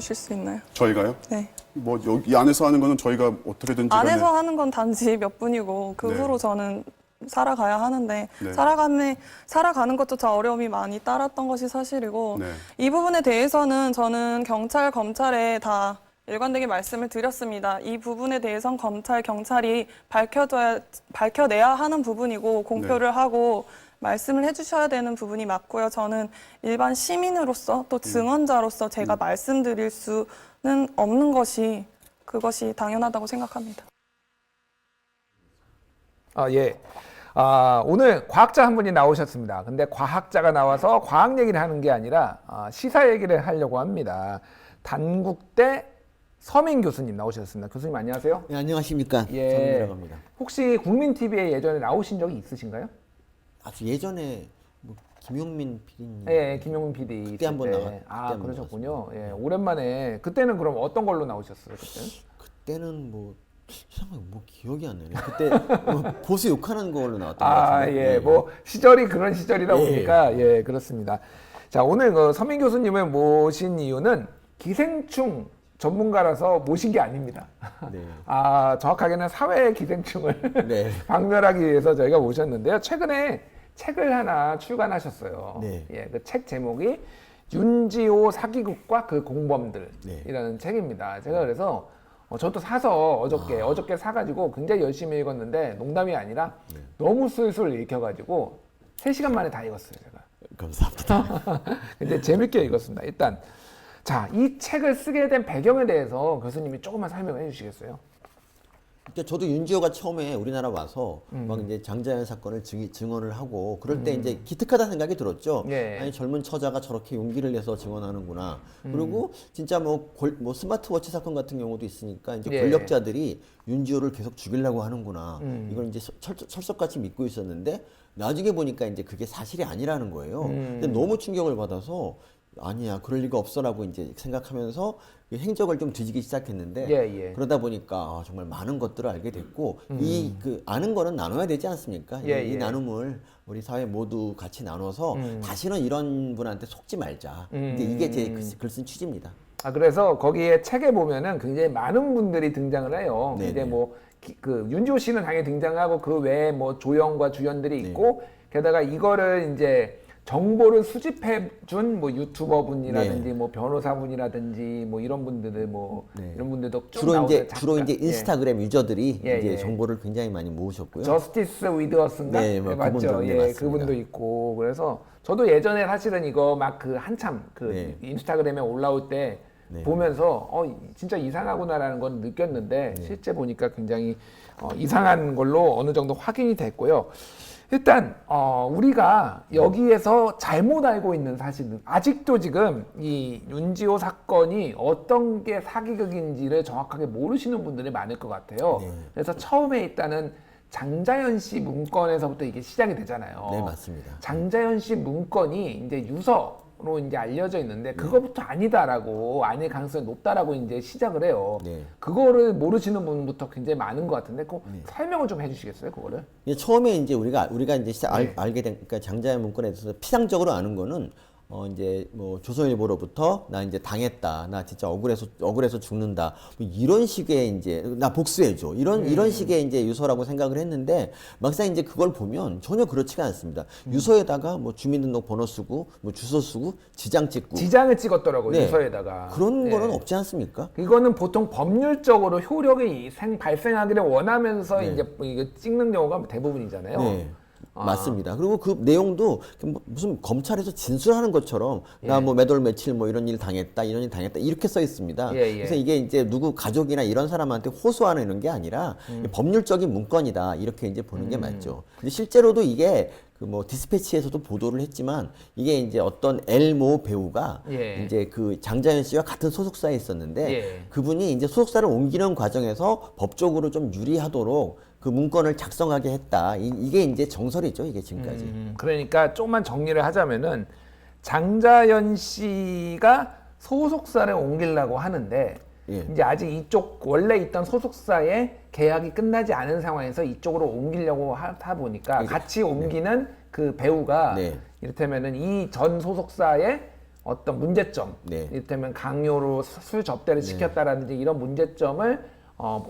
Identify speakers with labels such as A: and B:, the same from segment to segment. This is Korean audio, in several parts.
A: 주실 수 있나요?
B: 저희가요?
A: 네.
B: 뭐 여기 안에서 하는 거는 저희가 어떻게든지 간에
A: 안에서 하는 건 단지 몇 분이고 그
B: 네.
A: 후로 저는 살아가야 하는데
B: 네.
A: 살아가는 것조차 어려움이 많이 따랐던 것이 사실이고
B: 네.
A: 이 부분에 대해서는 저는 경찰, 검찰에 다 일관되게 말씀을 드렸습니다. 이 부분에 대해선 검찰, 경찰이 밝혀내야 하는 부분이고 공표를 하고 말씀을 해주셔야 되는 부분이 맞고요. 저는 일반 시민으로서 또 증언자로서 제가 말씀드릴 수는 없는 것이 그것이 당연하다고 생각합니다.
C: 예. 오늘 과학자 한 분이 나오셨습니다. 근데 과학자가 나와서 과학 얘기를 하는 게 아니라 시사 얘기를 하려고 합니다. 단국대 서민 교수님 나오셨습니다. 교수님 안녕하세요.
D: 네, 안녕하십니까.
C: 예.
D: 서민이라고 합니다.
C: 혹시 국민TV에 예전에 나오신 적이 있으신가요?
D: 아주 예전에 뭐 김용민 PD님.
C: 예, 김용민 PD.
D: 그때 한번 나갔.
C: 그러셨군요. 예, 오랜만에. 그때는 그럼 어떤 걸로 나오셨어요? 그때는?
D: 그때는 뭐 이상하게 뭐 기억이 안 나네. 그때 뭐 보수 욕하는 걸로 나왔던 것 같은데.
C: 예, 뭐 시절이 그런 시절이다 보니까 예, 그렇습니다. 자, 오늘 그 서민 교수님을 모신 이유는 기생충 전문가라서 모신 게 아닙니다.
D: 네.
C: 정확하게는 사회 기생충을
D: 네.
C: 박멸하기 위해서 저희가 모셨는데요. 최근에 책을 하나 출간하셨어요.
D: 네.
C: 예, 그 책 제목이 윤지호 사기극과 그 공범들이라는
D: 네.
C: 책입니다. 제가 그래서 저도 사서 어저께 사가지고 굉장히 열심히 읽었는데 농담이 아니라 너무 술술 읽혀가지고 3시간 만에 다 읽었어요, 제가.
D: 감사합니다.
C: 근데 재밌게 읽었습니다. 일단 자, 이 책을 쓰게 된 배경에 대해서 교수님이 조금만 설명을 해주시겠어요?
D: 그러니까 저도 윤지호가 처음에 우리나라 와서 막 이제 장자연 사건을 증언을 하고 그럴 때 이제 기특하다는 생각이 들었죠.
C: 예.
D: 아니 젊은 처자가 저렇게 용기를 내서 증언하는구나. 그리고 진짜 뭐 스마트워치 사건 같은 경우도 있으니까 이제
C: 예.
D: 권력자들이 윤지호를 계속 죽이려고 하는구나. 이걸 이제 철석같이 믿고 있었는데 나중에 보니까 이제 그게 사실이 아니라는 거예요. 근데 너무 충격을 받아서 아니야 그럴 리가 없어라고 이제 생각하면서 행적을 좀 뒤지기 시작했는데
C: 예.
D: 그러다 보니까 정말 많은 것들을 알게 됐고 이 그 아는 거는 나눠야 되지 않습니까?
C: 예.
D: 이 나눔을 우리 사회 모두 같이 나눠서 다시는 이런 분한테 속지 말자. 이게 제 글 쓴 취지입니다.
C: 그래서 거기에 책에 보면은 굉장히 많은 분들이 등장을 해요.
D: 네네.
C: 이제 뭐 그 윤지호 씨는 당연히 등장하고 그 외에 뭐 조연과 주연들이 있고 게다가 이거를 이제 정보를 수집해 준 뭐 유튜버 분이라든지 뭐 변호사 분이라든지 뭐 이런 분들을 뭐 이런 분들도 쭉
D: 주로 이제 인스타그램 유저들이
C: 예,
D: 이제
C: 예.
D: 정보를 굉장히 많이 모으셨고요.
C: 저스티스 위드어스인가?
D: 네, 뭐
C: 맞죠.
D: 그분도, 네,
C: 예,
D: 맞습니다.
C: 그분도 있고 그래서 저도 예전에 사실은 이거 막 그 한참 그 인스타그램에 올라올 때 보면서 진짜 이상하구나라는 건 느꼈는데 실제 보니까 굉장히 이상한 걸로 어느 정도 확인이 됐고요. 일단 우리가 여기에서 잘못 알고 있는 사실은 아직도 지금 이 윤지호 사건이 어떤 게 사기극인지를 정확하게 모르시는 분들이 많을 것 같아요. 그래서 처음에 일단은 장자연 씨 문건에서부터 이게 시작이 되잖아요.
D: 네, 맞습니다.
C: 장자연 씨 문건이 이제 유서로 이제 알려져 있는데 그거부터 아니다라고 아닐 가능성이 높다라고 이제 시작을 해요. 그거를 모르시는 분부터 굉장히 많은 것 같은데 그 설명을 좀 해주시겠어요, 그거를?
D: 처음에 이제 우리가 이제 알게 된 그러니까 장자연 문건에 대해서 피상적으로 아는 거는 이제 뭐 조선일보로부터 나 이제 당했다, 나 진짜 억울해서 죽는다, 뭐 이런 식의 이제 나 복수해줘 이런 식의 이제 유서라고 생각을 했는데 막상 이제 그걸 보면 전혀 그렇지가 않습니다. 유서에다가 뭐 주민등록번호 쓰고 뭐 주소 쓰고 지장을
C: 찍었더라고요,
D: 네.
C: 유서에다가.
D: 그런 거는 없지 않습니까?
C: 이거는 보통 법률적으로 효력이 발생하기를 원하면서 이제 이거 찍는 경우가 대부분이잖아요.
D: 네. 맞습니다. 그리고 그 내용도 무슨 검찰에서 진술하는 것처럼 나 뭐 몇 월 며칠 뭐 이런 일 당했다 이렇게 써 있습니다. 그래서 이게 이제 누구 가족이나 이런 사람한테 호소하는 이런 게 아니라 법률적인 문건이다 이렇게 이제 보는 게 맞죠. 근데 실제로도 이게 그 뭐 디스패치에서도 보도를 했지만 이게 이제 어떤 엘모 배우가 이제 그 장자연 씨와 같은 소속사에 있었는데 그분이 이제 소속사를 옮기는 과정에서 법적으로 좀 유리하도록 그 문건을 작성하게 했다. 이게 이제 정설이죠, 이게 지금까지.
C: 그러니까 조금만 정리를 하자면은 장자연 씨가 소속사를 옮기려고 하는데 이제 아직 이쪽 원래 있던 소속사의 계약이 끝나지 않은 상황에서 이쪽으로 옮기려고 하다 보니까 같이 옮기는 그 배우가 이를테면은 이 전 소속사의 어떤 문제점,
D: 네.
C: 이를테면 강요로 술 접대를 시켰다라든지 이런 문제점을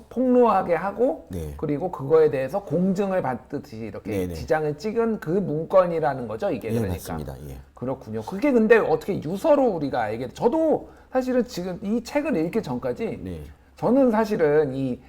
C: 폭로하게 하고
D: 네.
C: 그리고 그거에 대해서 공증을 받듯이 이렇게
D: 네네.
C: 지장을 찍은 그 문건이라는 거죠, 이게.
D: 예,
C: 그러니까.
D: 맞습니다. 예.
C: 그렇군요. 그게 근데 어떻게 유서로 우리가 알게 저도 사실은 지금 이 책을 읽기 전까지
D: 네.
C: 저는 사실은 이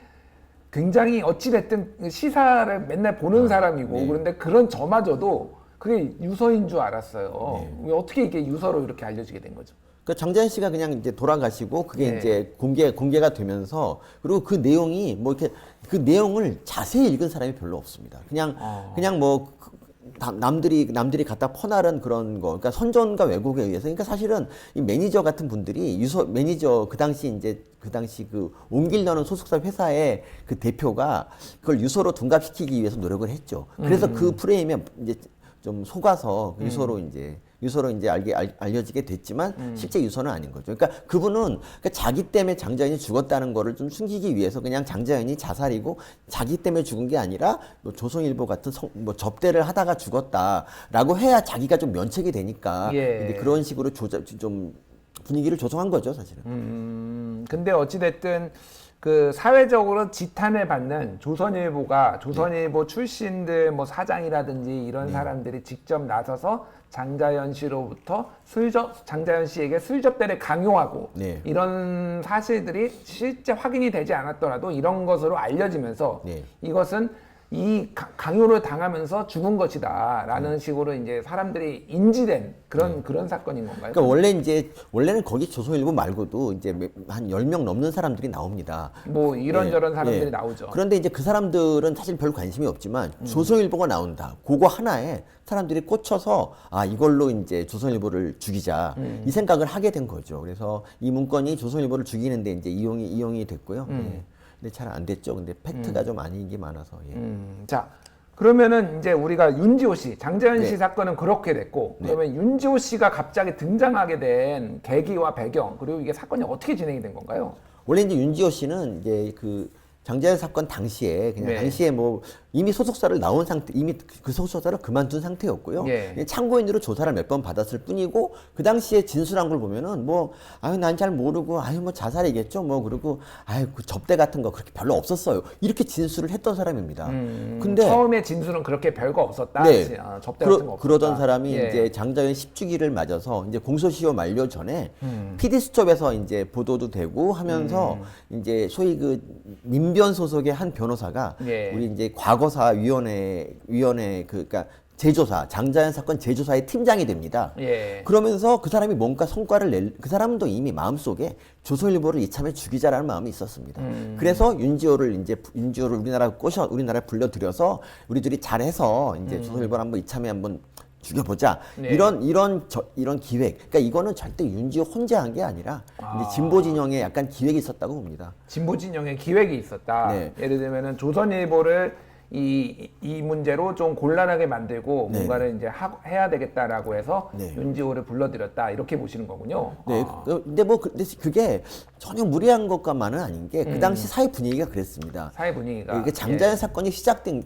C: 굉장히 어찌됐든 시사를 맨날 보는 사람이고
D: 네.
C: 그런데 그런 저마저도 그게 유서인 줄 알았어요. 왜 어떻게 이게 유서로 이렇게 알려지게 된 거죠?
D: 그 장자연 씨가 그냥 이제 돌아가시고 그게
C: 네.
D: 이제 공개가 되면서 그리고 그 내용이 뭐 이렇게 그 내용을 자세히 읽은 사람이 별로 없습니다. 그냥 뭐 남들이 갖다 퍼나른 그런 거, 그러니까 선전과 왜곡에 의해서, 그러니까 사실은 이 매니저 같은 분들이 매니저 그 당시 그 옮기려는 소속사 회사의 그 대표가 그걸 유서로 둔갑시키기 위해서 노력을 했죠. 그래서 그 프레임에 이제 좀 속아서 유서로 이제 알려지게 됐지만 실제 유서는 아닌 거죠. 그러니까 그분은 자기 때문에 장자연이 죽었다는 거를 좀 숨기기 위해서 그냥 장자연이 자살이고 자기 때문에 죽은 게 아니라 뭐 조선일보 같은 뭐 접대를 하다가 죽었다라고 해야 자기가 좀 면책이 되니까 이제 그런 식으로 좀 분위기를 조성한 거죠, 사실은.
C: 근데 어찌됐든 그 사회적으로 지탄을 받는 조선일보 출신들 뭐 사장이라든지 이런 사람들이 직접 나서서 장자연 씨로부터 장자연 씨에게 술 접대를 강요하고
D: 네.
C: 이런 사실들이 실제 확인이 되지 않았더라도 이런 것으로 알려지면서
D: 네.
C: 이것은 이 강요를 당하면서 죽은 것이다라는 식으로 이제 사람들이 인지된 그런 사건인 건가요?
D: 그러니까 원래는 거기 조선일보 말고도 이제 한 10명 넘는 사람들이 나옵니다.
C: 뭐 이런저런 사람들이 나오죠.
D: 그런데 이제 그 사람들은 사실 별 관심이 없지만 조선일보가 나온다. 그거 하나에 사람들이 꽂혀서 이걸로 이제 조선일보를 죽이자 이 생각을 하게 된 거죠. 그래서 이 문건이 조선일보를 죽이는데 이제 이용이 됐고요. 예. 근데 잘 안 됐죠. 근데 팩트가 좀 아닌 게 많아서. 예.
C: 자, 그러면은 이제 우리가 윤지호 씨, 장자연 씨
D: 네.
C: 사건은 그렇게 됐고, 그러면 윤지호 씨가 갑자기 등장하게 된 계기와 배경, 그리고 이게 사건이 어떻게 진행이 된 건가요?
D: 원래 이제 윤지호 씨는 이제 그 장자연 사건 당시에 그냥 당시에 뭐 이미 소속사를 나온 상태, 이미 그 소속사를 그만둔 상태였고요. 그냥 참고인으로 조사를 몇 번 받았을 뿐이고 그 당시에 진술한 걸 보면은 뭐 난 잘 모르고 뭐 자살이겠죠. 뭐 그리고 그 접대 같은 거 그렇게 별로 없었어요. 이렇게 진술을 했던 사람입니다. 근데
C: 처음에 진술은 그렇게 별거 없었다.
D: 네.
C: 접대 같은 거 없었다.
D: 그러던 사람이 이제 장자연 10주기를 맞아서 이제 공소시효 만료 전에 PD수첩에서 이제 보도도 되고 하면서 이제 소위 그 민변 소속의 한 변호사가 우리 이제 과거사 위원회 그러니까 장자연 사건 재조사의 팀장이 됩니다. 그러면서 그 사람이 뭔가 성과를 그 사람도 이미 마음속에 조선일보를 이참에 죽이자라는 마음이 있었습니다. 그래서 윤지호를 우리나라에 불러들여서 우리들이 잘해서 이제 조선일보를 한번 이참에 한번 죽여보자. 이런 기획. 그러니까 이거는 절대 윤지호 혼자 한 게 아니라 이제 진보 진영에 약간 기획이 있었다고 봅니다.
C: 진보 진영에 기획이 있었다. 예를 들면은 조선일보를 이 문제로 좀 곤란하게 만들고 뭔가를 이제 해야 되겠다라고 해서 윤지호를 불러들였다 이렇게 보시는 거군요.
D: 네. 근데 그게 전혀 무리한 것과만은 아닌 게 그 당시 사회 분위기가 그랬습니다.
C: 사회 분위기가.
D: 이게 장자연 사건이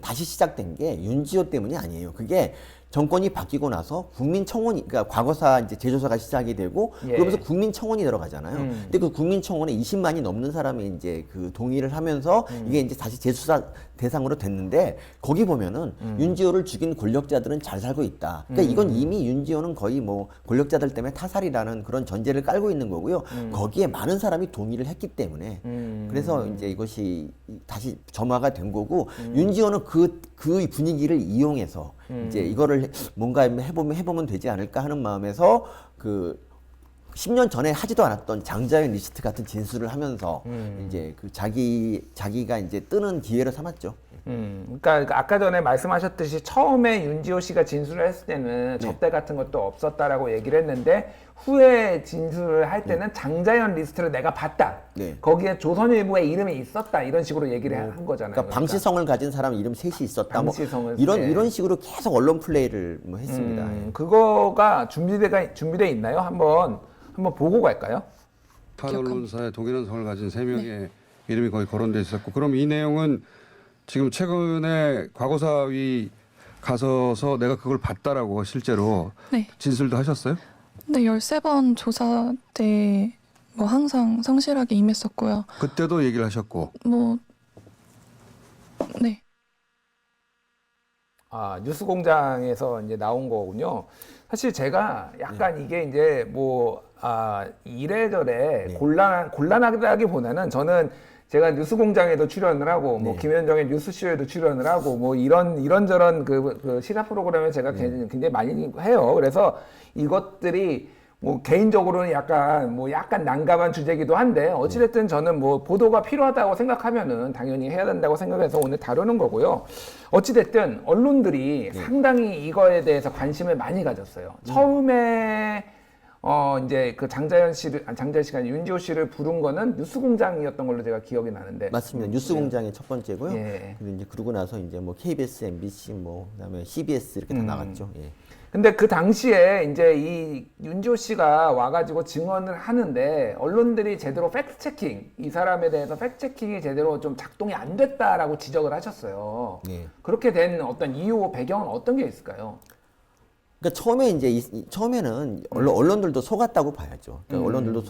D: 다시 시작된 게 윤지호 때문이 아니에요. 그게 정권이 바뀌고 나서 국민청원이, 그러니까 과거사 이제 재조사가 시작이 되고 그러면서 국민청원이 들어가잖아요. 근데 그 국민청원에 20만이 넘는 사람이 이제 그 동의를 하면서 이게 이제 다시 재수사 대상으로 됐는데 거기 보면은 윤지호를 죽인 권력자들은 잘 살고 있다. 그러니까 이건 이미 윤지호는 거의 뭐 권력자들 때문에 타살이라는 그런 전제를 깔고 있는 거고요. 거기에 많은 사람이 동의를 했기 때문에 그래서 이제 이것이 다시 점화가 된 거고 윤지호는 그 분위기를 이용해서 이제 이거를 뭔가 해보면 되지 않을까 하는 마음에서 그 10년 전에 하지도 않았던 장자연 리스트 같은 진술을 하면서 이제 그 자기가 이제 뜨는 기회를 삼았죠.
C: 그러니까 아까 전에 말씀하셨듯이 처음에 윤지호 씨가 진술을 했을 때는 접대 같은 것도 없었다라고 얘기를 했는데 후에 진술을 할 때는 장자연 리스트를 내가 봤다. 거기에 조선일보의 이름이 있었다. 이런 식으로 얘기를 한 거잖아요.
D: 그러니까 방시성을 가진 사람 이름 셋이 있었다.
C: 방시성을,
D: 이런 식으로 계속 언론 플레이를 뭐 했습니다.
C: 그거가 준비돼 있나요? 한번 보고 갈까요?
E: 한 언론사에 동일한 성을 가진 3명의 이름이 거의 거론돼 있었고, 그럼 이 내용은 지금 최근에 과거사위 가서서 내가 그걸 봤다라고 실제로 진술도 하셨어요?
F: 네, 13번 조사 때 뭐 항상 성실하게 임했었고요.
E: 그때도 얘기를 하셨고.
F: 뭐 네.
C: 아, 뉴스공장에서 이제 나온 거군요. 사실 제가 약간 이게 이제 이래저래 곤란하다기보다는 저는 제가 뉴스공장에도 출연을 하고 뭐 김현정의 뉴스쇼에도 출연을 하고 뭐 이런저런 그 시사 프로그램을 제가 굉장히 많이 해요. 그래서 이것들이 뭐 개인적으로는 약간 난감한 주제이기도 한데 어찌됐든 저는 뭐 보도가 필요하다고 생각하면은 당연히 해야 된다고 생각해서 오늘 다루는 거고요. 어찌됐든 언론들이 상당히 이거에 대해서 관심을 많이 가졌어요. 처음에 이제 그 장자연 씨가 아니라 윤지호 씨를 부른 거는 뉴스공장이었던 걸로 제가 기억이 나는데.
D: 맞습니다. 뉴스공장이 첫 번째고요.
C: 예.
D: 그리고 이제 그러고 나서 이제 뭐 KBS, MBC, 뭐 그다음에 CBS 이렇게 다 나갔죠. 예.
C: 근데 그 당시에 이제 이 윤지호 씨가 와가지고 증언을 하는데 언론들이 제대로 팩트 체킹, 이 사람에 대해서 팩트 체킹이 제대로 좀 작동이 안 됐다라고 지적을 하셨어요.
D: 예.
C: 그렇게 된 어떤 이유, 배경은 어떤 게 있을까요?
D: 그러니까 처음에 이제 처음에는 언론들도 속았다고 봐야죠. 그러니까 언론들도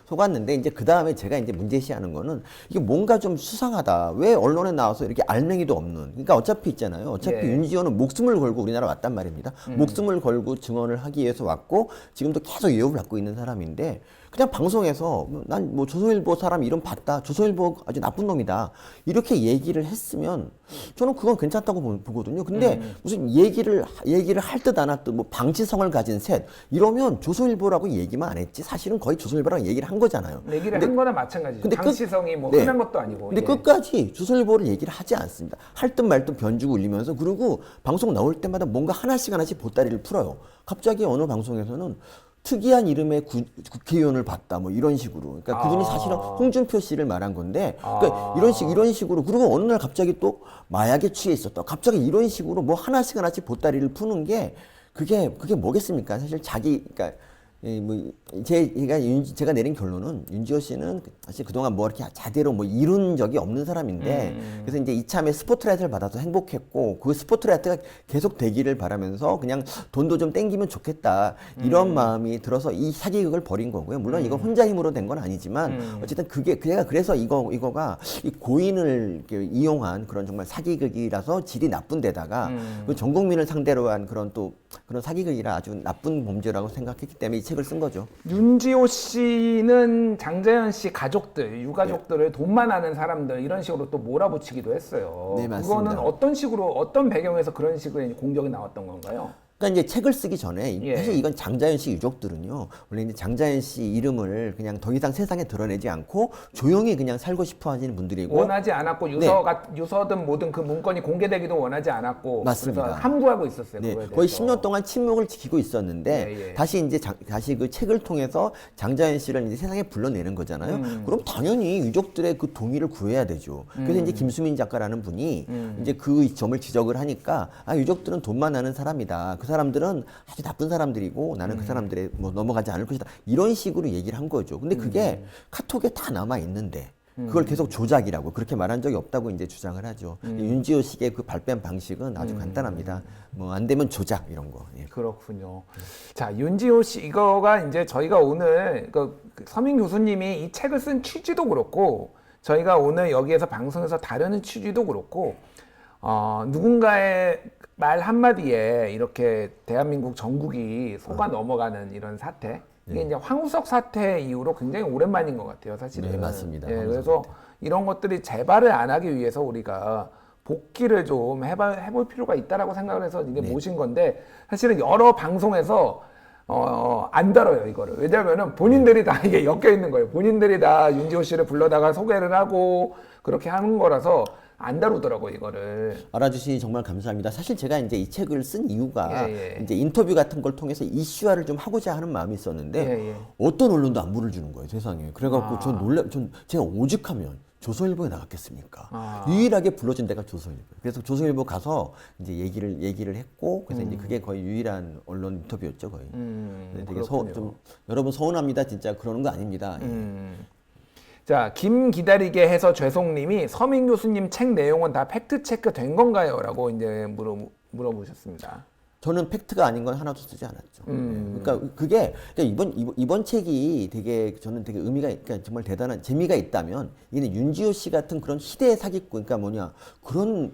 D: 속았는데 이제 그 다음에 제가 이제 문제시하는 거는 이게 뭔가 좀 수상하다. 왜 언론에 나와서 이렇게 알맹이도 없는? 그러니까 어차피 있잖아요. 어차피 윤지호는 목숨을 걸고 우리나라 왔단 말입니다. 목숨을 걸고 증언을 하기 위해서 왔고 지금도 계속 위협을 받고 있는 사람인데 그냥 방송에서 난 뭐 조선일보 사람 이름 봤다. 조선일보 아주 나쁜 놈이다. 이렇게 얘기를 했으면 저는 그건 괜찮다고 보거든요. 근데 무슨 얘기를 할 듯 안 할 듯 뭐 방치성을 가진 셋 이러면 조선일보라고 얘기만 안 했지 사실은 거의 조선일보라고 얘기를 한 거잖아요.
C: 얘기를 한 거나 마찬가지죠.
D: 근데
C: 방치성이 뭐
D: 네.
C: 흔한 것도 아니고.
D: 근데
C: 예.
D: 끝까지 조선일보를 얘기를 하지 않습니다. 할 듯 말 듯 변주고 울리면서 그리고 방송 나올 때마다 뭔가 하나씩 보따리를 풀어요. 갑자기 어느 방송에서는 특이한 이름의 국회의원을 봤다 뭐 이런 식으로. 그러니까 그분이 사실은 홍준표 씨를 말한 건데 그러니까 이런 식으로 그리고 어느 날 갑자기 또 마약에 취해 있었다. 갑자기 이런 식으로 뭐 하나씩 보따리를 푸는 게 그게 뭐겠습니까? 사실 그러니까 제가 내린 결론은 윤지호 씨는 사실 그동안 뭐 이렇게 제대로 뭐 이룬 적이 없는 사람인데 그래서 이제 이참에 스포트라이트를 받아서 행복했고 그 스포트라이트가 계속 되기를 바라면서 그냥 돈도 좀 땡기면 좋겠다 이런 마음이 들어서 이 사기극을 벌인 거고요. 물론 이건 혼자 힘으로 된 건 아니지만 어쨌든 그가 그래서 이거가 이 고인을 이용한 그런 정말 사기극이라서 질이 나쁜 데다가 그 전 국민을 상대로 한 그런 사기극이라 아주 나쁜 범죄라고 생각했기 때문에 이 책을 쓴 거죠.
C: 윤지호 씨는 장자연 씨 가족들, 유가족들을 돈만 아는 사람들 이런 식으로 또 몰아붙이기도 했어요.
D: 네, 맞습니다.
C: 그거는 어떤 식으로 어떤 배경에서 그런 식의 공격이 나왔던 건가요?
D: 그러니까 이제 책을 쓰기 전에
C: 예.
D: 사실 이건 장자연 씨 유족들은요 원래 이제 장자연 씨 이름을 그냥 더 이상 세상에 드러내지 않고 조용히 그냥 살고 싶어 하시는 분들이고
C: 원하지 않았고 유서든 뭐든 그 문건이 공개되기도 원하지 않았고
D: 맞습니다.
C: 그래서 함구하고 있었어요.
D: 네,
C: 그거에
D: 거의
C: 대해서.
D: 10년 동안 침묵을 지키고 있었는데
C: 예, 예.
D: 다시 이제 다시 그 책을 통해서 장자연 씨를 이제 세상에 불러내는 거잖아요. 그럼 당연히 유족들의 그 동의를 구해야 되죠. 그래서 이제 김수민 작가라는 분이 이제 그 점을 지적을 하니까 유족들은 돈만 아는 사람이다. 그 사람들은 아주 나쁜 사람들이고 나는 그 사람들의 뭐 넘어가지 않을 것이다. 이런 식으로 얘기를 한 거죠. 근데 그게 카톡에 다 남아 있는데 그걸 계속 조작이라고 그렇게 말한 적이 없다고 이제 주장을 하죠. 윤지호 씨의 그 발뺌 방식은 아주 간단합니다. 뭐 안 되면 조작 이런 거. 예.
C: 그렇군요. 자, 윤지호 씨 이거가 이제 저희가 오늘 그 서민 교수님이 이 책을 쓴 취지도 그렇고 저희가 오늘 여기에서 방송에서 다루는 취지도 그렇고 누군가의 말 한마디에 이렇게 대한민국 전국이 속아 넘어가는 이런 사태 이게 이제 황우석 사태 이후로 굉장히 오랜만인 것 같아요, 사실은.
D: 네, 맞습니다.
C: 예,
D: 황우석
C: 그래서 이런 것들이 재발을 안 하기 위해서 우리가 복귀를 좀 해볼 필요가 있다라고 생각을 해서 이게 모신 건데 사실은 여러 방송에서 안 다뤄요, 이거를. 왜냐면은 본인들이 다 이게 엮여 있는 거예요. 본인들이 다 윤지호 씨를 불러다가 소개를 하고 그렇게 하는 거라서 안 다루더라고 이거를.
D: 알아주시니 정말 감사합니다. 사실 제가 이제 이 책을 쓴 이유가
C: 예.
D: 이제 인터뷰 같은 걸 통해서 이슈화를 좀 하고자 하는 마음이 있었는데
C: 예.
D: 어떤 언론도 안 물어주는 거예요, 세상에. 그래갖고 전 제가 오직하면 조선일보에 나갔겠습니까? 유일하게 불러준 데가 조선일보. 그래서 조선일보 가서 이제 얘기를 했고 그래서 이제 그게 거의 유일한 언론 인터뷰였죠, 거의. 네, 되게 좀 여러분 서운합니다, 진짜 그러는 거 아닙니다.
C: 자, 김 기다리게 해서 죄송님이 서민 교수님 책 내용은 다 팩트 체크 된 건가요? 라고 이제 물어보셨습니다.
D: 저는 팩트가 아닌 건 하나도 쓰지 않았죠. 그러니까 그게 이번 책이 되게 저는 되게 의미가 그러니까 정말 대단한 재미가 있다면 이게 윤지호 씨 같은 그런 시대의 사기꾼 그러니까 뭐냐 그런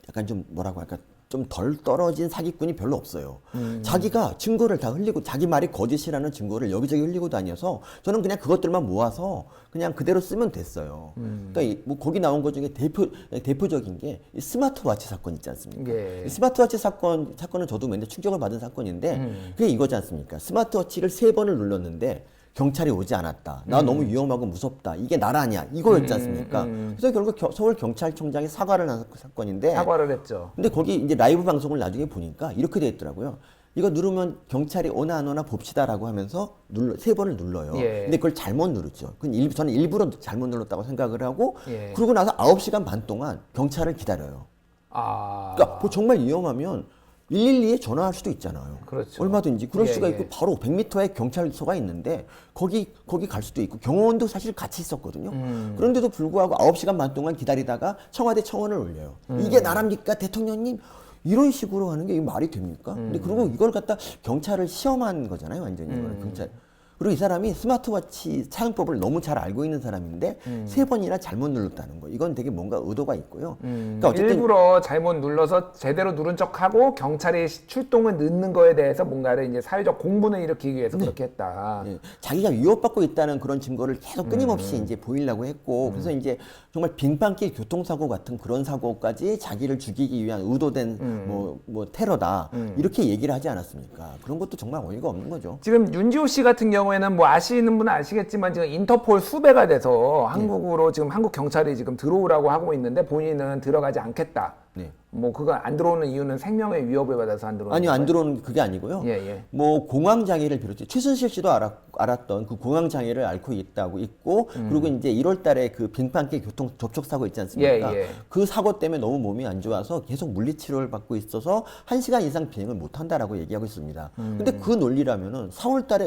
D: 약간 좀 뭐라고 할까 좀 덜 떨어진 사기꾼이 별로 없어요. 자기가 증거를 다 흘리고 자기 말이 거짓이라는 증거를 여기저기 흘리고 다녀서 저는 그냥 그것들만 모아서 그냥 그대로 쓰면 됐어요. 그러니까 뭐 거기 나온 것 중에 대표적인 게 이 스마트워치 사건 있지 않습니까?
C: 예.
D: 이 스마트워치 사건은 저도 맨날 충격을 받은 사건인데 그게 이거지 않습니까? 스마트워치를 3번을 눌렀는데 경찰이 오지 않았다. 나 너무 위험하고 무섭다. 이게 나라냐? 이거였지 않습니까? 그래서 결국 서울 경찰청장이 사과를 한 사건인데.
C: 사과를 했죠.
D: 근데 거기 이제 라이브 방송을 나중에 보니까 이렇게 돼 있더라고요. 이거 누르면 경찰이 오나 안 오나 봅시다라고 하면서 3번을 눌러요.
C: 예.
D: 근데 그걸 잘못 누르죠. 저는 일부러 잘못 눌렀다고 생각을 하고
C: 예.
D: 그러고 나서 9시간 반 동안 경찰을 기다려요. 그러니까 뭐 정말 위험하면 112에 전화할 수도 있잖아요.
C: 그렇죠.
D: 얼마든지 그럴
C: 예,
D: 수가
C: 예.
D: 있고 바로 100m에 경찰서가 있는데 거기 갈 수도 있고 경호원도 사실 같이 있었거든요. 그런데도 불구하고 9시간 반 동안 기다리다가 청와대 청원을 올려요. 이게 나랍니까 대통령님? 이런 식으로 하는 게 말이 됩니까? 근데 그리고 이걸 갖다 경찰을 시험한 거잖아요, 완전히 이거는 경찰. 그리고 이 사람이 스마트워치 사용법을 너무 잘 알고 있는 사람인데 3번이나 잘못 눌렀다는 거. 이건 되게 뭔가 의도가 있고요. 그러니까 어쨌든
C: 일부러 잘못 눌러서 제대로 누른 척하고 경찰이 출동을 늦는 거에 대해서 뭔가를 이제 사회적 공분을 일으키기 위해서 그렇게 했다.
D: 예, 자기가 위협받고 있다는 그런 증거를 계속 끊임없이 이제 보이려고 했고, 그래서 이제 정말 빙판길 교통사고 같은 그런 사고까지 자기를 죽이기 위한 의도된 뭐 테러다 이렇게 얘기를 하지 않았습니까? 그런 것도 정말 어이가 없는 거죠.
C: 지금 윤지호 씨 같은 경우에는 뭐 아시는 분은 아시겠지만 지금 인터폴 수배가 돼서 한국으로 지금 한국 경찰이 지금 들어오라고 하고 있는데 본인은 들어가지 않겠다.
D: 네.
C: 뭐 그거 안 들어오는 이유는 생명의 위협을 받아서 안 들어오는
D: 아니요, 안
C: 거예요?
D: 들어오는 그게 아니고요.
C: 예.
D: 뭐 공황 장애를 비롯해 최순실 씨도 알았던 그 공황 장애를 앓고 있고 그리고 이제 1월달에 그 빙판길 교통 접촉 사고 있지 않습니까?
C: 예.
D: 그 사고 때문에 너무 몸이 안 좋아서 계속 물리 치료를 받고 있어서 1시간 이상 비행을 못 한다라고 얘기하고 있습니다. 근데 그 논리라면은 4월달에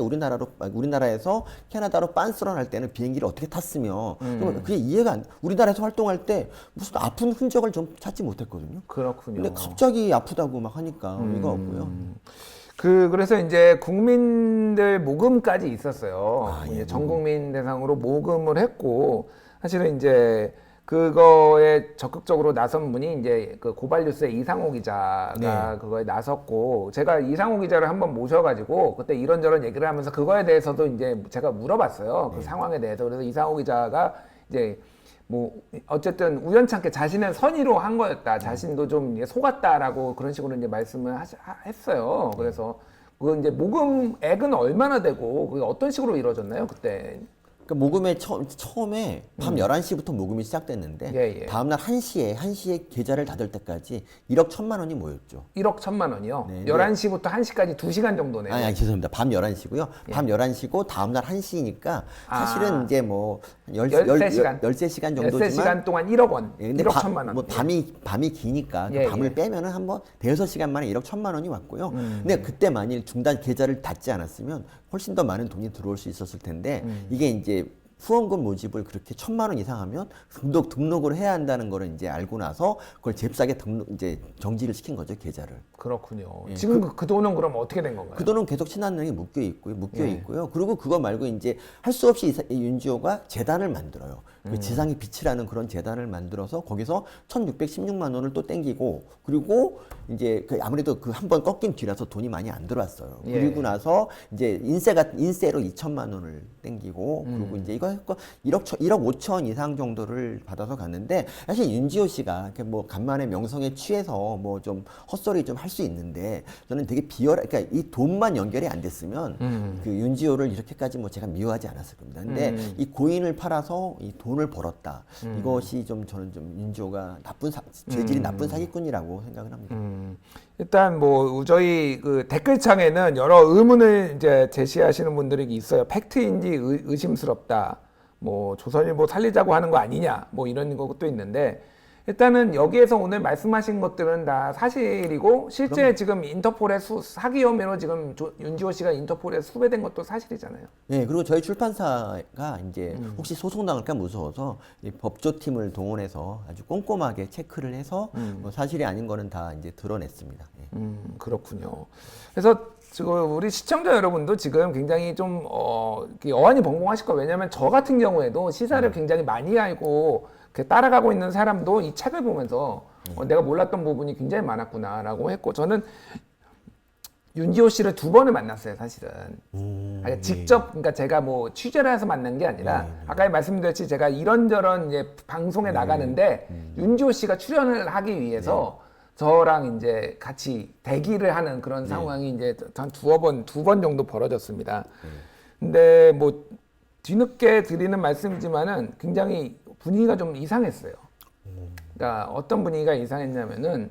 D: 우리나라에서 캐나다로 빤스런 할 때는 비행기를 어떻게 탔으며 그게 이해가 우리나라에서 활동할 때 무슨 아픈 흔적을 좀 찾지 못했거든요.
C: 그렇군요.
D: 근데 갑자기 아프다고 막 하니까 의미가 없고요.
C: 그래서 이제 국민들 모금까지 있었어요.
D: 아, 예,
C: 이제 전 국민 대상으로 모금을 했고 사실은 이제 그거에 적극적으로 나선 분이 이제 그 고발뉴스의 이상호 기자가
D: 네.
C: 그거에 나섰고 제가 이상호 기자를 한번 모셔가지고 그때 이런저런 얘기를 하면서 그거에 대해서도 이제 제가 물어봤어요. 그 상황에 대해서. 그래서 이상호 기자가 이제 뭐 어쨌든 우연찮게 자신의 선의로 한 거였다. 자신도 좀 속았다라고 그런 식으로 이제 말씀을 했어요. 그래서 그 이제 모금액은 얼마나 되고 그게 어떤 식으로 이루어졌나요 그때?
D: 그러니까 모금에 처음에 밤 11시부터 모금이 시작됐는데
C: 예.
D: 다음날 1시에 계좌를 닫을 때까지 1억 1천만 원이 모였죠.
C: 1억 1천만 원이요?
D: 네,
C: 11시부터 1시까지 2시간 정도네요.
D: 아니 죄송합니다. 밤 11시고요. 밤 11시고 다음날 1시니까 사실은 이제 뭐
C: 13시간
D: 13시간 정도지만
C: 13시간 동안 1억 원,
D: 예, 근데
C: 1억 1천만 원.
D: 뭐 밤이 기니까 그
C: 예,
D: 밤을
C: 예.
D: 빼면은 한번 대여섯 시간 만에 1억 1천만 원이 왔고요. 근데 그때 만일 중단 계좌를 닫지 않았으면 훨씬 더 많은 돈이 들어올 수 있었을 텐데 이게 이제 후원금 모집을 그렇게 1천만 원 이상 하면 등록을 해야 한다는 거를 이제 알고 나서 그걸 잽싸게 이제 정지를 시킨 거죠, 계좌를.
C: 그렇군요. 지금 그 돈은 그럼 어떻게 된 건가요?
D: 그 돈은 계속 신한은행에 묶여 있고요. 그리고 그거 말고 이제 할 수 없이 윤지호가 재단을 만들어요. 그 지상의 빛이라는 그런 재단을 만들어서 거기서 1,616만 원을 또 땡기고 그리고 이제 아무래도 그 한 번 꺾인 뒤라서 돈이 많이 안 들어왔어요.
C: 예.
D: 그리고 나서 이제 인세로 2천만 원을 땡기고 그리고 이제 이거 했고 1억 5천 이상 정도를 받아서 갔는데 사실 윤지호 씨가 이렇게 뭐 간만에 명성에 취해서 뭐 좀 헛소리 좀 할 수 있는데 저는 되게 그러니까 이 돈만 연결이 안 됐으면 그 윤지호를 이렇게까지 뭐 제가 미워하지 않았을 겁니다. 근데 이 고인을 팔아서 이 돈을 벌었다. 이것이 좀 저는 좀 윤지호가 죄질이 나쁜 사기꾼이라고 생각을 합니다.
C: 일단 뭐 저희 그 댓글창에는 여러 의문을 이제 제시하시는 분들이 있어요. 팩트인지 의심스럽다. 뭐 조선일보 살리자고 하는 거 아니냐. 뭐 이런 것도 있는데 일단은 여기에서 오늘 말씀하신 것들은 다 사실이고 실제 지금 인터폴의 사기 혐의로 지금 윤지호 씨가 인터폴에 수배된 것도 사실이잖아요.
D: 네, 그리고 저희 출판사가 이제 혹시 소송 당할까 무서워서 이 법조팀을 동원해서 아주 꼼꼼하게 체크를 해서 뭐 사실이 아닌 거는 다 이제 드러냈습니다. 예.
C: 그렇군요. 그래서 지금 우리 시청자 여러분도 지금 굉장히 좀 어안이 벙벙하실 거예요. 왜냐하면 저 같은 경우에도 시사를 굉장히 많이 알고 따라가고 있는 사람도 이 책을 보면서 내가 몰랐던 부분이 굉장히 많았구나라고 했고, 저는 윤지호 씨를 2번을 만났어요, 사실은. 아니, 직접, 그러니까 제가 뭐 취재를 해서 만난 게 아니라, 아까 말씀드렸듯이 제가 이런저런 이제 방송에 나가는데, 윤지호 씨가 출연을 하기 위해서 저랑 이제 같이 대기를 하는 그런 상황이 이제 한 2번 정도 벌어졌습니다. 근데 뭐, 뒤늦게 드리는 말씀이지만은 굉장히 분위기가 좀 이상했어요. 그러니까 어떤 분위기가 이상했냐면은,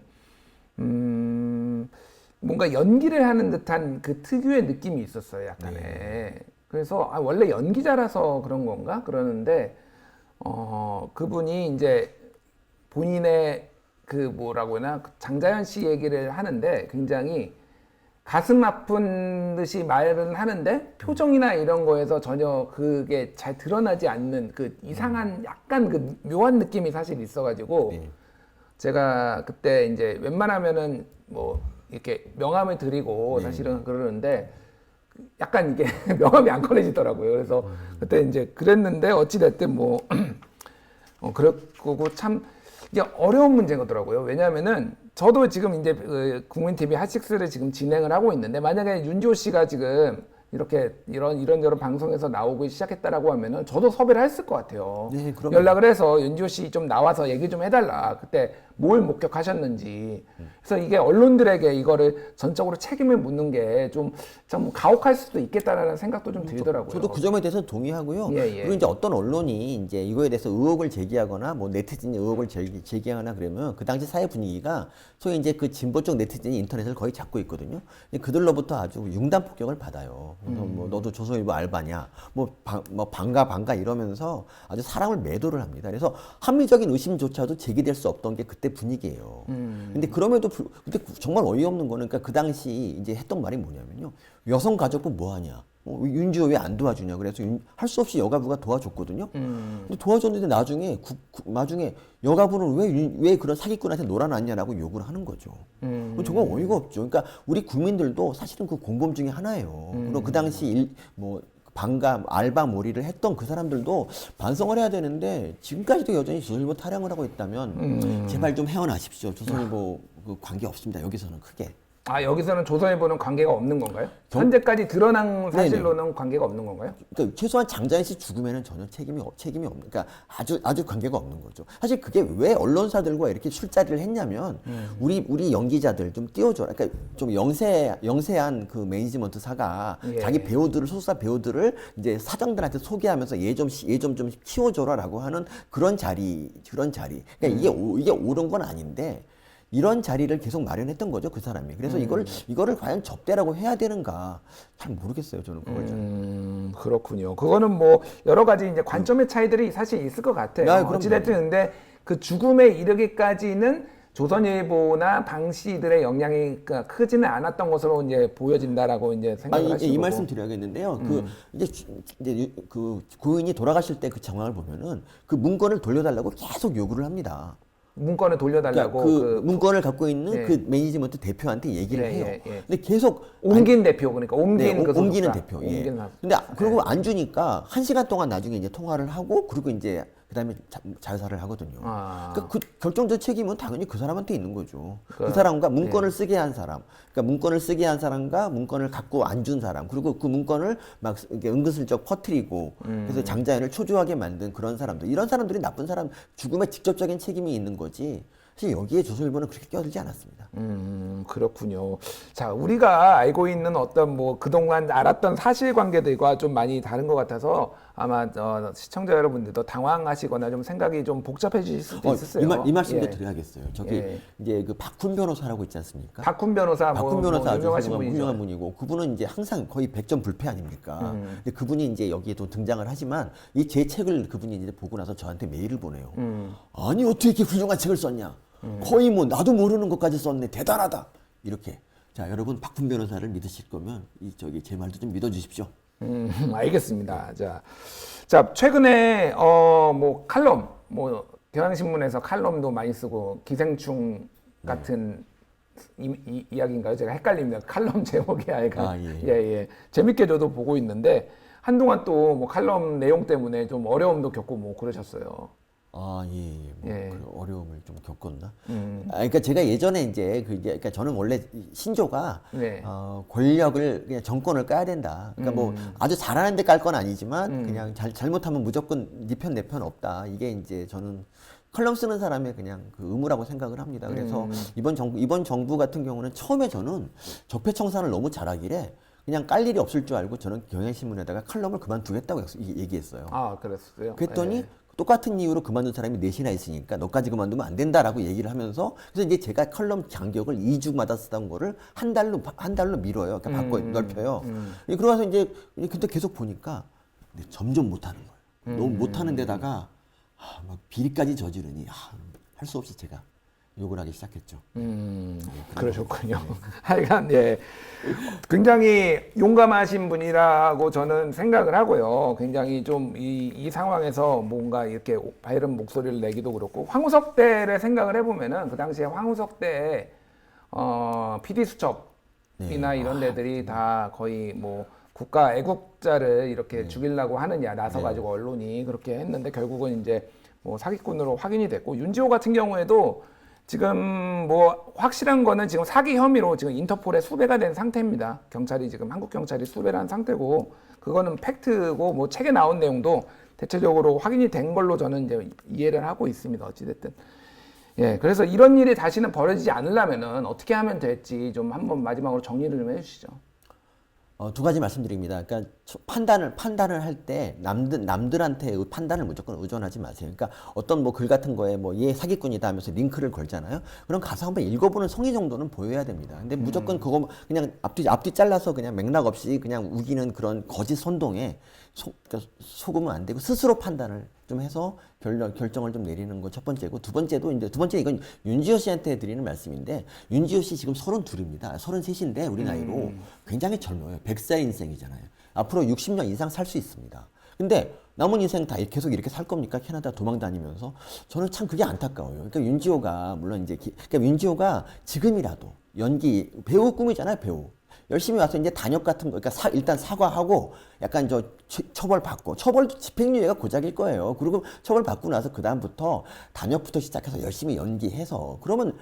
C: 뭔가 연기를 하는 듯한 그 특유의 느낌이 있었어요, 약간의. 그래서 원래 연기자라서 그런 건가? 그러는데 그분이 이제 본인의 그 뭐라고 하나 장자연 씨 얘기를 하는데 굉장히 가슴 아픈 듯이 말은 하는데 표정이나 이런 거에서 전혀 그게 잘 드러나지 않는 그 이상한 약간 그 묘한 느낌이 사실 있어가지고 제가 그때 이제 웬만하면은 뭐 이렇게 명함을 드리고 사실은 그러는데 약간 이게 명함이 안 꺼내지더라고요. 그래서 그때 이제 그랬는데 어찌됐든 뭐 그렇고 참 이게 어려운 문제거더라고요. 왜냐하면은 저도 지금 이제 국민TV 핫식스를 지금 진행을 하고 있는데 만약에 윤지호 씨가 지금 이렇게 이런저런 방송에서 나오기 시작했다라고 하면은 저도 섭외를 했을 것 같아요.
D: 네, 그럼요.
C: 연락을 해서 윤지호 씨 좀 나와서 얘기 좀 해달라. 그때 뭘 목격하셨는지. 그래서 이게 언론들에게 이거를 전적으로 책임을 묻는 게 좀 가혹할 수도 있겠다라는 생각도 좀 들더라고요.
D: 저도 그 점에 대해서 동의하고요.
C: 예.
D: 그리고 이제 어떤 언론이 이제 이거에 대해서 의혹을 제기하거나 뭐 네티즌이 의혹을 제기하거나 그러면 그 당시 사회 분위기가 소위 이제 그 진보 쪽 네티즌이 인터넷을 거의 잡고 있거든요. 근데 그들로부터 아주 융단 폭격을 받아요. 그래서 뭐 너도 조선일보 알바냐, 뭐 반가 이러면서 아주 사람을 매도를 합니다. 그래서 합리적인 의심조차도 제기될 수 없던 게 그때 분위기예요. 근데 그럼에도 근데 정말 어이없는 거는 그러니까 그 당시 이제 했던 말이 뭐냐면요. 여성가족부 뭐 하냐? 윤지호 왜 안 도와주냐? 그래서 할 수 없이 여가부가 도와줬거든요. 근데 도와줬는데 나중에 여가부는 왜 그런 사기꾼한테 놀아놨냐라고 욕을 하는 거죠. 정말 어이가 없죠. 그러니까 우리 국민들도 사실은 그 공범 중에 하나예요. 그리고 그 당시 반가, 알바 몰이를 했던 그 사람들도 반성을 해야 되는데 지금까지도 여전히 조선일보 타령을 하고 있다면 제발 좀 헤어나십시오. 조선일보 그 관계 없습니다. 여기서는 크게.
C: 여기서는 조선일보는 관계가 없는 건가요? 현재까지 드러난 사실로는 관계가 없는 건가요?
D: 그러니까 최소한 장자연 씨 죽음에는 전혀 책임이 없는, 그러니까 아주 관계가 없는 거죠. 사실 그게 왜 언론사들과 이렇게 술자리를 했냐면 우리 연기자들 좀 띄워줘라. 그러니까 좀 영세한 그 매니지먼트사가 자기 배우들을 소수사 배우들을 이제 사장들한테 소개하면서 얘 좀 키워줘라라고 하는 그런 자리. 그러니까 이게 옳은 건 아닌데. 이런 자리를 계속 마련했던 거죠, 그 사람이. 그래서 이거를 과연 접대라고 해야 되는가 잘 모르겠어요, 저는 그걸.
C: 그렇군요. 그거는 뭐 여러 가지 이제 관점의 차이들이 사실 있을 것 같아요. 어찌됐든 근데 그 죽음에 이르기까지는 조선일보나 방씨들의 영향이 크지는 않았던 것으로 이제 보여진다라고 이제 생각을 하시고.
D: 이 말씀 드려야겠는데요. 이제 그 고인이 돌아가실 때 그 정황을 보면은 그 문건을 돌려달라고 계속 요구를 합니다.
C: 문건을 돌려달라고
D: 그러니까 그 문건을 갖고 있는 그 매니지먼트 대표한테 얘기를 해요. 근데 계속
C: 옮긴 대표 그러니까
D: 옮기는 대표. 근데 그리고
C: 네.
D: 안 주니까 1시간 동안 나중에 이제 통화를 하고 그리고 이제 그다음에 자살을 하거든요. 그러니까 그 결정적 책임은 당연히 그 사람한테 있는 거죠. 그 사람과 문건을 쓰게 한 사람, 그러니까 문건을 쓰게 한 사람과 문건을 갖고 안 준 사람, 그리고 그 문건을 막 이렇게 은근슬쩍 퍼뜨리고 그래서 장자연을 초조하게 만든 그런 사람들, 이런 사람들이 나쁜 사람 죽음에 직접적인 책임이 있는 거지. 사실 여기에 조선일보는 그렇게 껴들지 않았습니다.
C: 그렇군요. 자, 우리가 알고 있는 어떤 뭐 그동안 알았던 사실관계들과 좀 많이 다른 것 같아서 아마 시청자 여러분들도 당황하시거나 좀 생각이 좀 복잡해질 수도 있었어요.
D: 이 말씀도
C: 예.
D: 드려야겠어요. 저기
C: 예.
D: 이제 그 박훈 변호사라고 있지 않습니까?
C: 박훈 변호사,
D: 박훈 변호사 아주
C: 유명하신 분이죠.
D: 훌륭한 분이고 그분은 이제 항상 거의 백전불패 아닙니까? 근데 그분이 이제 여기에 또 등장을 하지만 이 제 책을 그분이 이제 보고 나서 저한테 메일을 보내요. 아니 어떻게 이렇게 훌륭한 책을 썼냐? 거의 뭐 나도 모르는 것까지 썼네. 대단하다. 이렇게. 자 여러분 박훈 변호사를 믿으실 거면 제 말도 좀 믿어주십시오.
C: 알겠습니다. 자 최근에 뭐 칼럼, 뭐 경향신문에서 칼럼도 많이 쓰고 기생충 같은 이야기인가요? 제가 헷갈립니다. 칼럼 제목이 아이가 예. 재밌게 저도 보고 있는데 한동안 또 뭐 칼럼 내용 때문에 좀 어려움도 겪고 뭐 그러셨어요.
D: 그 어려움을 좀 겪었나? 그러니까 제가 예전에 그러니까 저는 원래 신조가
C: 네.
D: 권력을 그냥 정권을 까야 된다. 그러니까 뭐 아주 잘하는데 깔 건 아니지만 그냥 잘못하면 무조건 네 편 내 편 없다. 이게 이제 저는 컬럼 쓰는 사람의 그냥 그 의무라고 생각을 합니다. 그래서 이번 정부 같은 경우는 처음에 저는 적폐청산을 너무 잘하길래 그냥 깔 일이 없을 줄 알고 저는 경향신문에다가 칼럼을 그만두겠다고 얘기했어요.
C: 아, 그랬어요?
D: 그랬더니 똑같은 이유로 그만둔 사람이 넷이나 있으니까 너까지 그만두면 안 된다라고 얘기를 하면서 그래서 이제 제가 컬럼 간격을 2주마다 쓰던 거를 한 달로 미뤄요. 그러니까 바꿔 넓혀요. 그러고 나서 이제 근데 계속 보니까 점점 못하는 거예요. 너무 못하는 데다가 막 비리까지 저지르니 할 수 없이 제가 욕을 하기 시작했죠.
C: 그러셨군요. 하여간 굉장히 용감하신 분이라고 저는 생각을 하고요. 굉장히 좀 이 상황에서 뭔가 이렇게 밝은 목소리를 내기도 그렇고 황우석 때를 생각을 해보면은 그 당시에 황우석 때 PD 수첩이나 이런 데들이 다 거의 뭐 국가 애국자를 이렇게 죽이려고 하느냐 나서가지고 언론이 그렇게 했는데 결국은 이제 뭐 사기꾼으로 확인이 됐고 윤지호 같은 경우에도 지금 뭐 확실한 거는 지금 사기 혐의로 지금 인터폴에 수배가 된 상태입니다. 경찰이 지금 한국 경찰이 수배를 한 상태고 그거는 팩트고 뭐 책에 나온 내용도 대체적으로 확인이 된 걸로 저는 이제 이해를 하고 있습니다. 어찌됐든. 그래서 이런 일이 다시는 벌어지지 않으려면은 어떻게 하면 될지 좀 한번 마지막으로 정리를 좀 해주시죠.
D: 두 가지 말씀드립니다. 그러니까 판단을 할 때 남들한테 판단을 무조건 의존하지 마세요. 그러니까 어떤 뭐 글 같은 거에 뭐 얘 사기꾼이다 하면서 링크를 걸잖아요. 그럼 가서 한번 읽어보는 성의 정도는 보여야 됩니다. 근데 무조건 그거 그냥 앞뒤 잘라서 그냥 맥락 없이 그냥 우기는 그런 거짓 선동에 속으면 안 되고 스스로 판단을 좀 해서 결정을 좀 내리는 거 첫 번째고 두 번째 이건 윤지호 씨한테 드리는 말씀인데 윤지호 씨 지금 32입니다. 33인데 우리 나이로 굉장히 젊어요. 100살 인생이잖아요. 앞으로 60년 이상 살 수 있습니다. 근데 남은 인생 다 계속 이렇게 살 겁니까? 캐나다 도망 다니면서 저는 참 그게 안타까워요. 그러니까 윤지호가 물론 그러니까 윤지호가 지금이라도 연기 배우 꿈이잖아요. 배우. 열심히 와서 이제 단역 같은 거, 그러니까 일단 사과하고 약간 처벌 받고, 처벌도 집행유예가 고작일 거예요. 그리고 처벌 받고 나서 그다음부터 단역부터 시작해서 열심히 연기해서, 그러면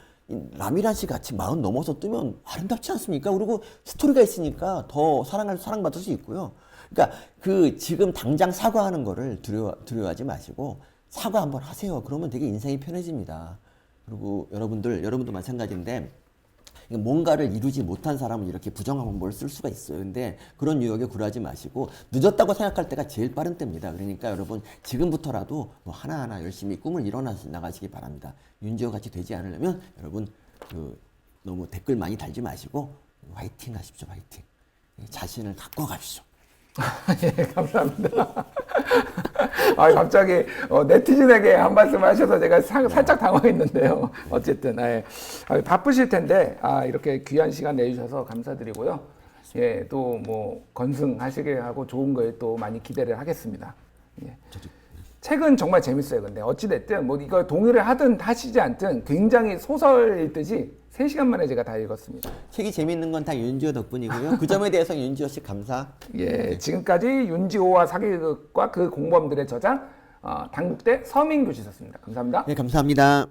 D: 라미란 씨 같이 40 넘어서 뜨면 아름답지 않습니까? 그리고 스토리가 있으니까 더 사랑받을 수 있고요. 그러니까 지금 당장 사과하는 거를 두려워하지 마시고 사과 한번 하세요. 그러면 되게 인생이 편해집니다. 그리고 여러분도 마찬가지인데, 뭔가를 이루지 못한 사람은 이렇게 부정한 뭘 쓸 수가 있어요. 근데 그런 유혹에 굴하지 마시고 늦었다고 생각할 때가 제일 빠른 때입니다. 그러니까 여러분 지금부터라도 뭐 하나하나 열심히 꿈을 이뤄 나가시기 바랍니다. 윤지호 같이 되지 않으려면 여러분 너무 댓글 많이 달지 마시고 화이팅 하십시오. 화이팅. 자신을 갖고 가십시오.
C: 감사합니다. 갑자기 네티즌에게 한 말씀 하셔서 제가 살짝 당황했는데요. 어쨌든 바쁘실 텐데 이렇게 귀한 시간 내주셔서 감사드리고요. 또 뭐 건승하시게 하고 좋은 거에 또 많이 기대를 하겠습니다. 책은 정말 재밌어요. 근데 어찌됐든 뭐 이걸 동의를 하든 하시지 않든 굉장히 소설 읽듯이 3시간 만에 제가 다 읽었습니다.
D: 책이 재밌는 건 다 윤지호 덕분이고요. 그 점에 대해서 윤지호 씨 감사.
C: 지금까지 윤지호와 사기극과 그 공범들의 저자 당국대 서민규 씨였습니다. 감사합니다.
D: 네, 감사합니다.